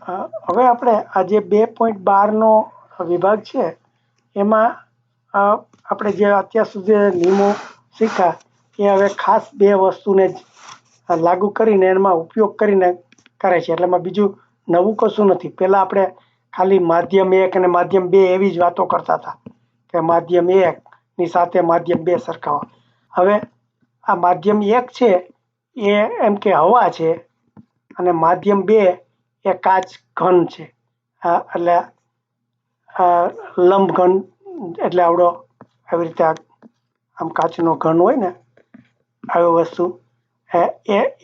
હવે આપણે આ જે 2.12નો વિભાગ છે એમાં આપણે જે અત્યાર સુધી નિયમો શીખ્યા એ હવે ખાસ બે વસ્તુને જ લાગુ કરીને એમાં ઉપયોગ કરીને કરે છે. એટલે એમાં બીજું નવું કશું નથી. પહેલાં આપણે ખાલી માધ્યમ 1 અને માધ્યમ 2 એવી જ વાતો કરતા હતા કે માધ્યમ 1ની સાથે માધ્યમ 2 સરખાવો. હવે આ માધ્યમ 1 છે એ એમ કે હવા છે અને માધ્યમ 2 એ કાચ ઘન છે. એટલે લંબ ઘન એટલે આવડો આવી રીતે આમ કાચનો ઘન હોય ને આવી વસ્તુ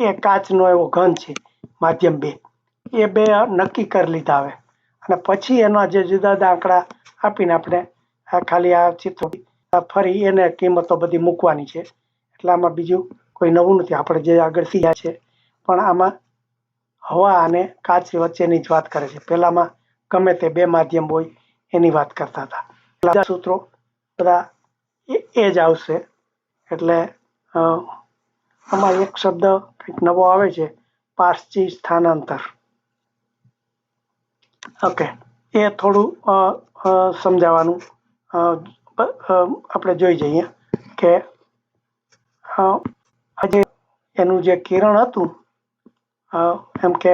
એ કાચનો એવો ઘન છે માધ્યમ 2. એ બે નક્કી કરી લીધા હવે અને પછી એના જે જુદા જુદા આંકડા આપીને આપણે ખાલી આ ચિત્રો ફરી એને કિંમતો બધી મૂકવાની છે. એટલે આમાં બીજું કોઈ નવું નથી, આપણે જે આગળ શીખ્યા છે. પણ આમાં હવા અને કાચ વચ્ચેની જ વાત કરે છે. પહેલામાં ગમે તે બે માધ્યમ હોય એની વાત કરતા હતા. બધા સૂત્રો બધા એ જ આવશે. એટલે આમાં એક શબ્દ કંઈક નવો આવે છે, પારસી સ્થાનાંતર. ઓકે, એ થોડું સમજાવવાનું આપણે જોઈ જઈએ કે આજે એનું જે કિરણ હતું એમ કે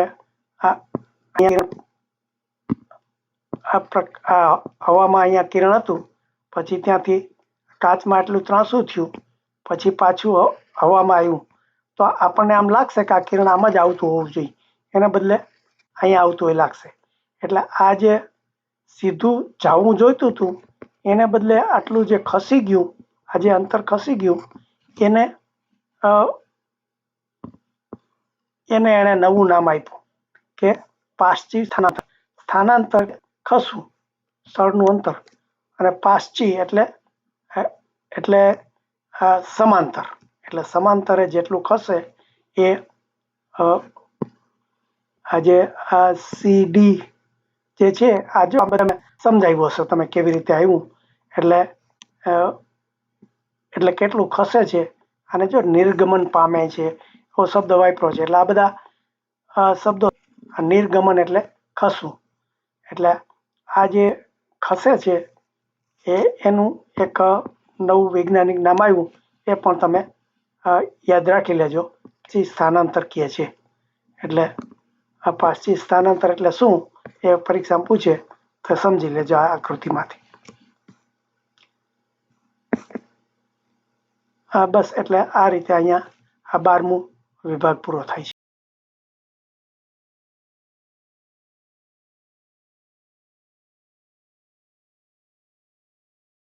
હવામાં અહીંયા કિરણ હતું, પછી ત્યાંથી કાચમાં એટલું ત્રાંસું થયું, પછી પાછું હવામાં આવ્યું, તો આપણને આમ લાગશે કે આ કિરણ આમ જ આવતું હોવું જોઈએ, એને બદલે અહીંયા આવતું હોય લાગશે. એટલે આ જે સીધું જવું જોઈતું હતું એને બદલે આટલું જે ખસી ગયું, આ જે અંતર ખસી ગયું એને એણે નવું નામ આપ્યું કે પારસી સ્થાનાંતર. સ્થાનાંતર ખસવું, સ્થળનું અંતર, અને પારસી એટલે સમાંતર. એટલે સમાંતરે જેટલું ખસે એ આજે આ CD જે છે આ જો તમે સમજાવ્યું હશે તમે કેવી રીતે આવ્યું. એટલે કેટલું ખસે છે અને જો નિર્ગમન પામે છે એવો શબ્દ વાપરો છે. એટલે આ બધા શબ્દો, નિર્ગમન એટલે ખસવું. એટલે આ જે ખસે છે એનું એક નવું વૈજ્ઞાનિક નામ આવ્યું, એ પણ તમે યાદ રાખી લેજો. પારસી સ્થાનાંતર કહે છે. એટલે આ પારસી સ્થાનાંતર એટલે શું એ પરીક્ષામાં પૂછે તો સમજી લેજો આ આકૃતિમાંથી. બસ એટલે આ રીતે અહીંયા આ 12મું વિભાગ પૂરો થાય છે.